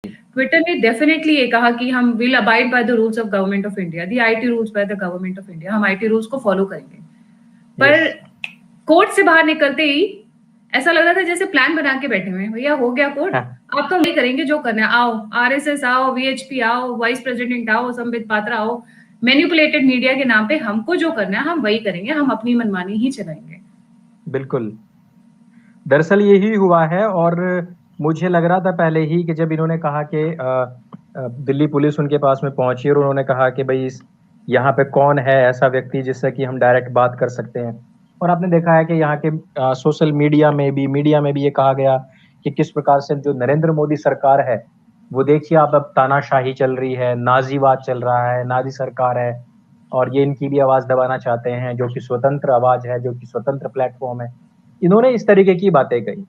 Twitter ने definitely ये कहा कि हम will abide by the rules of government of India, the IT rules by the government of India, हम IT rules को फॉलो करेंगे। पर कोर्ट से बाहर निकलते ही ऐसा लग रहा था जैसे प्लान बना के बैठे हुए हैं, भैया हो गया कोर्ट, आप तो नहीं करेंगे जो करना है, आओ आरएसएस आओ, वीएचपी आओ, वाइस प्रेसिडेंट आओ, संबित पात्रा आओ, मैनिपुलेटेड मीडिया के नाम पे हमको जो करना है हम वही करेंगे, हम अपनी मनमानी ही चलाएंगे। बिल्कुल, दरअसल यही हुआ है। और मुझे लग रहा था पहले ही कि जब इन्होंने कहा कि दिल्ली पुलिस उनके पास में पहुंची और उन्होंने कहा कि भाई यहाँ पे कौन है ऐसा व्यक्ति जिससे कि हम डायरेक्ट बात कर सकते हैं। और आपने देखा है कि यहाँ के सोशल मीडिया में भी ये कहा गया कि किस प्रकार से जो नरेंद्र मोदी सरकार है वो देखिए आप, अब तानाशाही चल रही है, नाजीवाद चल रहा है, नाजी सरकार है, और ये इनकी भी आवाज दबाना चाहते हैं जो कि स्वतंत्र आवाज है, जो कि स्वतंत्र प्लेटफॉर्म है। इन्होंने इस तरीके की बातें कही।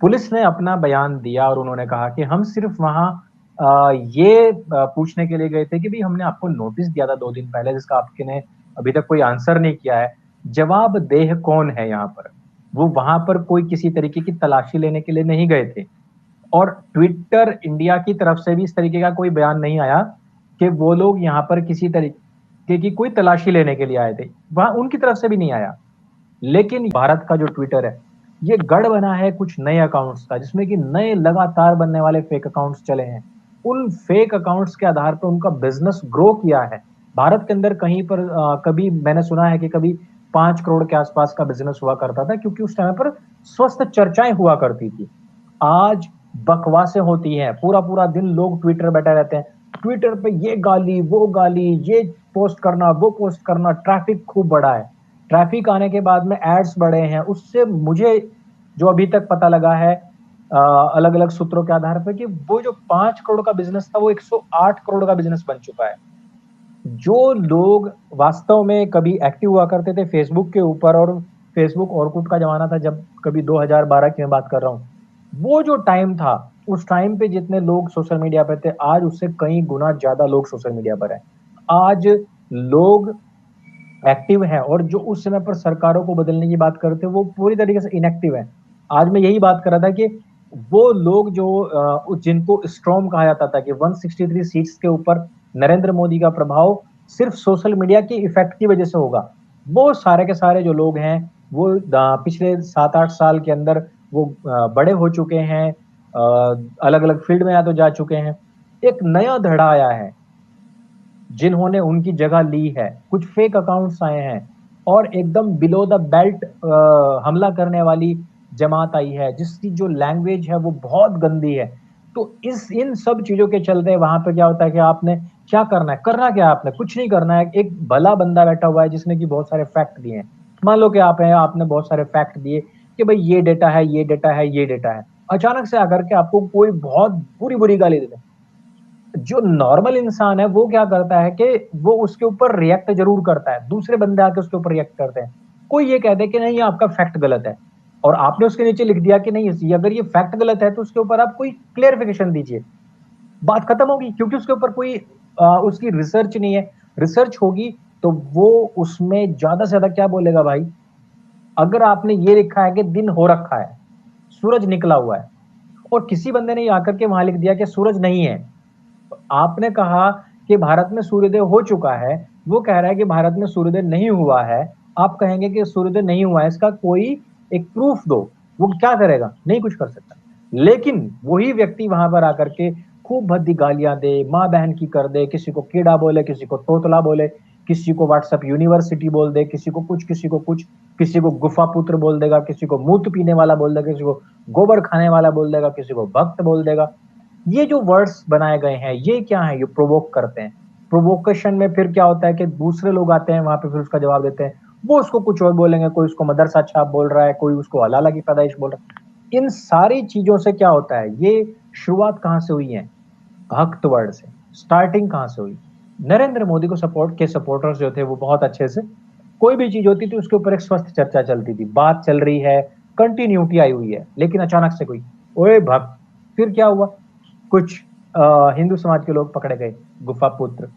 पुलिस ने अपना बयान दिया और उन्होंने कहा कि हम सिर्फ वहां ये पूछने के लिए गए थे कि भाई हमने आपको नोटिस दिया था 2 दिन पहले, जिसका आपने अभी तक कोई आंसर नहीं किया है, जवाबदेह कौन है यहाँ पर। वो वहां पर कोई किसी तरीके की तलाशी लेने के लिए नहीं गए थे। और ट्विटर इंडिया की तरफ से भी इस तरीके का कोई बयान नहीं आया कि वो लोग यहाँ पर किसी तरीके की कोई तलाशी लेने के लिए आए थे, वहां उनकी तरफ से भी नहीं आया। लेकिन भारत का जो ट्विटर है ये गढ़ बना है कुछ नए अकाउंट्स का, जिसमें कि नए लगातार बनने वाले फेक अकाउंट्स चले हैं। उन फेक अकाउंट्स के आधार पर उनका बिजनेस ग्रो किया है भारत के अंदर। कहीं पर कभी मैंने सुना है कि कभी 5 करोड़ के आसपास का बिजनेस हुआ करता था, क्योंकि उस टाइम पर स्वस्थ चर्चाएं हुआ करती थी। आज बकवासें होती हैं, पूरा पूरा दिन लोग ट्विटर बैठे रहते हैं, ट्विटर पे ये गाली वो गाली, ये पोस्ट करना वो पोस्ट करना, ट्रैफिक खूब बढ़ा है। ट्रैफिक आने के बाद में एड्स बढ़े हैं, उससे मुझे जो अभी तक पता लगा है अलग अलग सूत्रों के आधार पर कि वो जो 5 करोड़ का बिजनेस था वो 108 करोड़ का बिजनेस बन चुका है। जो लोग वास्तव में कभी एक्टिव हुआ करते थे फेसबुक के ऊपर, और फेसबुक ऑरकुट का जमाना था जब, कभी 2012 की मैं बात कर रहा हूँ, वो जो टाइम था उस टाइम पे जितने लोग सोशल मीडिया पे थे आज उससे कई गुना ज्यादा लोग सोशल मीडिया पर हैं। आज लोग एक्टिव है, और जो उस समय पर सरकारों को बदलने की बात करते वो पूरी तरीके से इनएक्टिव है। आज मैं यही बात कर रहा था कि वो लोग जो जिनको स्ट्रॉन्ग कहा जाता था कि 163 सीट्स के ऊपर नरेंद्र मोदी का प्रभाव सिर्फ सोशल मीडिया की इफेक्ट की वजह से होगा, वो सारे के सारे जो लोग हैं वो पिछले 7-8 साल के अंदर वो बड़े हो चुके हैं, अलग अलग फील्ड में या तो जा चुके हैं। एक नया धड़ा आया है जिन्होंने उनकी जगह ली है, कुछ फेक अकाउंट्स आए हैं, और एकदम बिलो द बेल्ट हमला करने वाली जमात आई है जिसकी जो लैंग्वेज है वो बहुत गंदी है। तो इन सब चीजों के चलते वहां पे क्या होता है कि आपने क्या करना है, करना क्या है, आपने कुछ नहीं करना है। एक भला बंदा बैठा हुआ है जिसने की बहुत सारे फैक्ट दिए हैं। मान लो कि आप हैं, आपने बहुत सारे फैक्ट दिए कि भाई ये डेटा है, ये डेटा है, ये डेटा है, अचानक से आकर के आपको कोई बहुत बुरी बुरी गाली दे दे। जो नॉर्मल इंसान है वो क्या करता है कि वो उसके ऊपर रिएक्ट जरूर करता है, दूसरे बंदे आके उसके ऊपर रिएक्ट करते हैं। कोई ये कहते हैं कि नहीं ये आपका फैक्ट गलत है, और आपने उसके नीचे लिख दिया कि नहीं अगर ये फैक्ट गलत है तो उसके ऊपर आप कोई क्लियरिफिकेशन दीजिए, बात खत्म होगी। क्योंकि उसके ऊपर कोई उसकी रिसर्च नहीं है। रिसर्च होगी तो वो उसमें ज्यादा से ज्यादा क्या बोलेगा भाई, अगर आपने ये लिखा है कि दिन हो रखा है, सूरज निकला हुआ है, और किसी बंदे ने आकर के वहां लिख दिया कि सूरज नहीं है, आपने कहा कि भारत में सूर्योदय हो चुका है, वो कह रहा है कि भारत में सूर्योदय नहीं हुआ है, आप कहेंगे कि सूर्योदय नहीं हुआ है, इसका कोई एक प्रूफ दो। वो क्या करेगा, नहीं कुछ कर सकता। लेकिन वही व्यक्ति वहां पर आकर के खूब भद्दी गालियां दे, माँ बहन की कर दे, किसी को कीड़ा बोले, किसी को तोतला बोले, किसी को व्हाट्सएप यूनिवर्सिटी बोल दे, किसी को कुछ, किसी को कुछ, किसी को गुफा पुत्र बोल देगा, किसी को मूत पीने वाला बोल देगा, किसी को गोबर खाने वाला बोल देगा, किसी को भक्त बोल देगा। ये जो वर्ड्स बनाए गए हैं ये क्या है, ये प्रोवोक करते हैं। प्रोवोकेशन में फिर क्या होता है कि दूसरे लोग आते हैं वहां पे, फिर उसका जवाब देते हैं, वो उसको कुछ और बोलेंगे, कोई उसको मदरसा छाप बोल रहा है, कोई उसको हलाला की पैदाइश बोल रहा है। इन सारी चीजों से क्या होता है, ये शुरुआत कहां से हुई है, भक्त वर्ड से। स्टार्टिंग कहां से हुई, नरेंद्र मोदी को सपोर्ट के सपोर्टर्स जो थे वो बहुत अच्छे से, कोई भी चीज होती थी उसके ऊपर एक स्वस्थ चर्चा चलती थी, बात चल रही है, कंटिन्यूटी आई हुई है। लेकिन अचानक से कोई ओए भक्त, फिर क्या हुआ, कुछ हिंदू समाज के लोग पकड़े गए, गुफा पुत्र,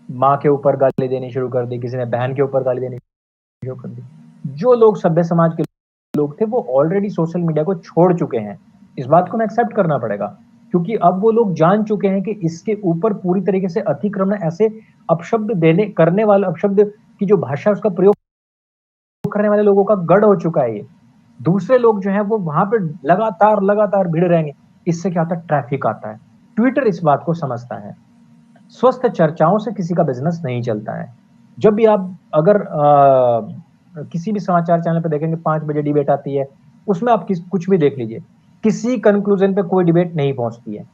माँ के ऊपर गाली देनी शुरू कर दी, किसी ने बहन के ऊपर गाली देनी शुरू कर दी। जो लोग सभ्य समाज के लोग थे वो ऑलरेडी सोशल मीडिया को छोड़ चुके हैं, इस बात को मैं एक्सेप्ट करना पड़ेगा, क्योंकि अब वो लोग जान चुके हैं कि इसके ऊपर पूरी तरीके से अतिक्रमण, ऐसे अपशब्द देने करने वाले, अपशब्द की जो भाषा उसका प्रयोग करने वाले लोगों का गढ़ हो चुका है ये। दूसरे लोग जो है वो वहां पे लगातार लगातार भीड़ रहेंगे। इससे क्या होता है, ट्रैफिक आता है। ट्विटर इस बात को समझता है। स्वस्थ चर्चाओं से किसी का बिजनेस नहीं चलता है। जब भी आप अगर किसी भी समाचार चैनल पे देखेंगे 5 बजे डिबेट आती है, उसमें आप कुछ भी देख लीजिए, किसी कंक्लूजन पे कोई डिबेट नहीं पहुंचती है।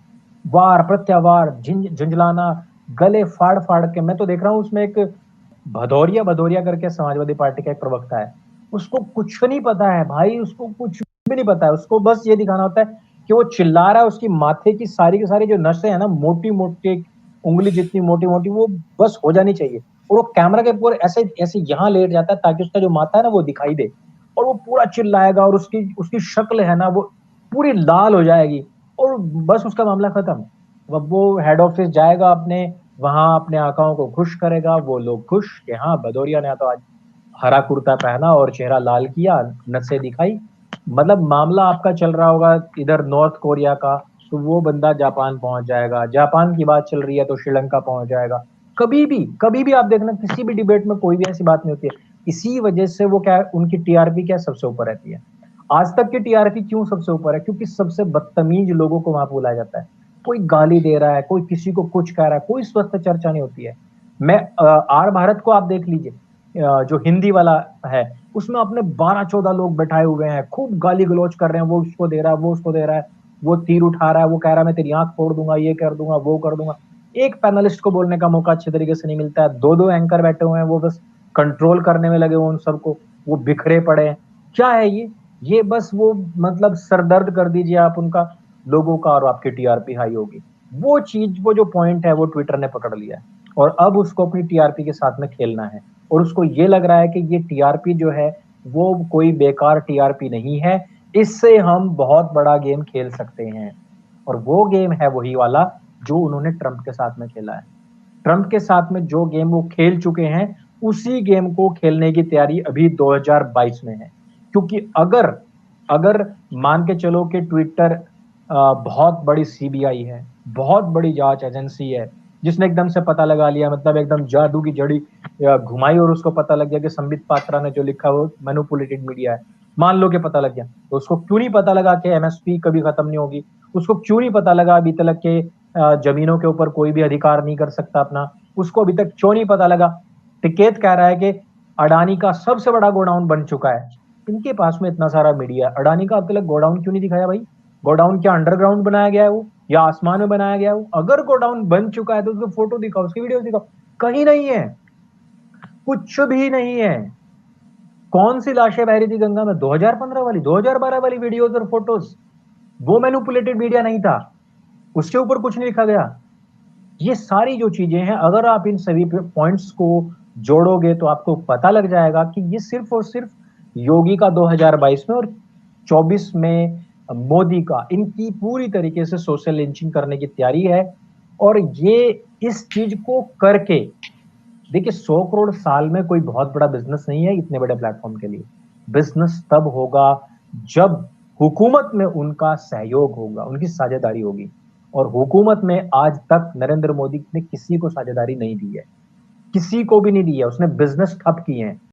वार प्रत्यावार, झुंझलाना, गले फाड़ फाड़ के। मैं तो देख रहा हूं उसमें एक भदौरिया भदौरिया करके समाजवादी पार्टी का एक प्रवक्ता है, उसको कुछ नहीं पता है भाई, उसको कुछ भी नहीं पता है। उसको बस ये दिखाना होता है कि वो चिल्ला रहा है, उसकी माथे की सारी जो नसें है ना, मोटी मोटी, उंगली जितनी मोटी मोटी, वो बस हो जानी चाहिए। और वो कैमरा के ऊपर ऐसे ऐसे यहाँ लेट जाता है ताकि उसका जो माथा है ना वो दिखाई दे, और वो पूरा चिल्लाएगा, और उसकी उसकी शक्ल है ना वो पूरी लाल हो जाएगी, और बस उसका मामला खत्म। अब वो हेड ऑफिस जाएगा, अपने वहां अपने आकाओं को खुश करेगा, वो लोग खुश कि हाँ भदौरिया ने तो आज हरा कुर्ता पहना और चेहरा लाल किया, नसें दिखाई। मतलब मामला आपका चल रहा होगा इधर नॉर्थ कोरिया का, तो वो बंदा जापान पहुंच जाएगा। जापान की बात चल रही है तो श्रीलंका पहुंच जाएगा। कभी भी आप देखना, किसी भी डिबेट में कोई भी ऐसी बात नहीं होती है। इसी वजह से वो क्या, उनकी टीआरपी क्या सबसे ऊपर रहती है। आज तक की टीआरपी क्यों सबसे ऊपर है? क्योंकि सबसे बदतमीज लोगों को वहां बुलाया जाता है। कोई गाली दे रहा है, कोई किसी को कुछ कह रहा है, कोई स्वस्थ चर्चा नहीं होती है। मैं आर भारत को आप देख लीजिए, जो हिंदी वाला है, उसमें अपने 12-14 लोग बैठाए हुए हैं, खूब गाली गलौज कर रहे हैं। वो उसको दे रहा है, वो उसको दे रहा है, वो तीर उठा रहा है, वो कह रहा है मैं तेरी आंख फोड़ दूंगा, ये कर दूंगा, वो कर दूंगा। एक पैनलिस्ट को बोलने का मौका अच्छे तरीके से नहीं मिलता है। 2-2 एंकर बैठे हुए हैं, वो बस कंट्रोल करने में लगे हुए उन सबको, वो बिखरे पड़े हैं। क्या है ये बस वो मतलब सरदर्द कर दीजिए आप उनका, लोगों का, और आपकी टीआरपी हाई होगी। वो चीज, वो जो पॉइंट है वो ट्विटर ने पकड़ लिया है, और अब उसको अपनी टीआरपी के साथ में खेलना है। और उसको ये लग रहा है कि ये टीआरपी जो है वो कोई बेकार टीआरपी नहीं है, इससे हम बहुत बड़ा गेम खेल सकते हैं। और वो गेम है वही वाला जो उन्होंने ट्रंप के साथ में खेला है। ट्रंप के साथ में जो गेम वो खेल चुके हैं, उसी गेम को खेलने की तैयारी अभी 2022 में है। क्योंकि अगर अगर मान के चलो कि ट्विटर बहुत बड़ी सीबीआई है, बहुत बड़ी जांच एजेंसी है, जिसने एकदम से पता लगा लिया, मतलब एकदम जादू की जड़ी घुमाई और उसको पता लग गया कि संबित पात्रा ने जो लिखा वो मैनिपुलेटेड मीडिया है, मान लो कि पता लग गया, तो उसको क्यों नहीं पता लगा कि एमएसपी कभी खत्म नहीं होगी? उसको क्यों नहीं पता लगा अभी तक के जमीनों के ऊपर कोई भी अधिकार नहीं कर सकता अपना? उसको अभी तक क्यों नहीं पता लगा? टिकेत कह रहा है कि अडानी का सबसे बड़ा गोडाउन बन चुका है। इनके पास में इतना सारा मीडिया, अडानी का अब तक गोडाउन क्यों नहीं दिखाया भाई? गोडाउन क्या अंडरग्राउंड बनाया गया है वो, या आसमान में बनाया गया है वो? अगर गोडाउन बन चुका है तो उसको फोटो दिखाओ, उसकी वीडियो दिखाओ। कहीं नहीं है, कुछ भी नहीं है। कौन सी लाशें बह रही थी गंगा में? 2015 वाली, 2012 वाली वीडियोस और फोटोज, वो मैनिपुलेटेड मीडिया नहीं था, उसके ऊपर कुछ नहीं लिखा गया। ये सारी जो चीजें हैं, अगर आप इन सभी पॉइंट्स को जोड़ोगे तो आपको पता लग जाएगा कि ये सिर्फ और सिर्फ योगी का 2022 में और 24 में मोदी का, इनकी पूरी तरीके से सोशल लिंचिंग करने की तैयारी है। और ये इस चीज को करके, देखिए 100 करोड़ साल में कोई बहुत बड़ा बिजनेस नहीं है इतने बड़े प्लेटफॉर्म के लिए। बिजनेस तब होगा जब हुकूमत में उनका सहयोग होगा, उनकी साझेदारी होगी। और हुकूमत में आज तक नरेंद्र मोदी ने किसी को साझेदारी नहीं दी है, किसी को भी नहीं दी है। उसने बिजनेस ठप किए हैं।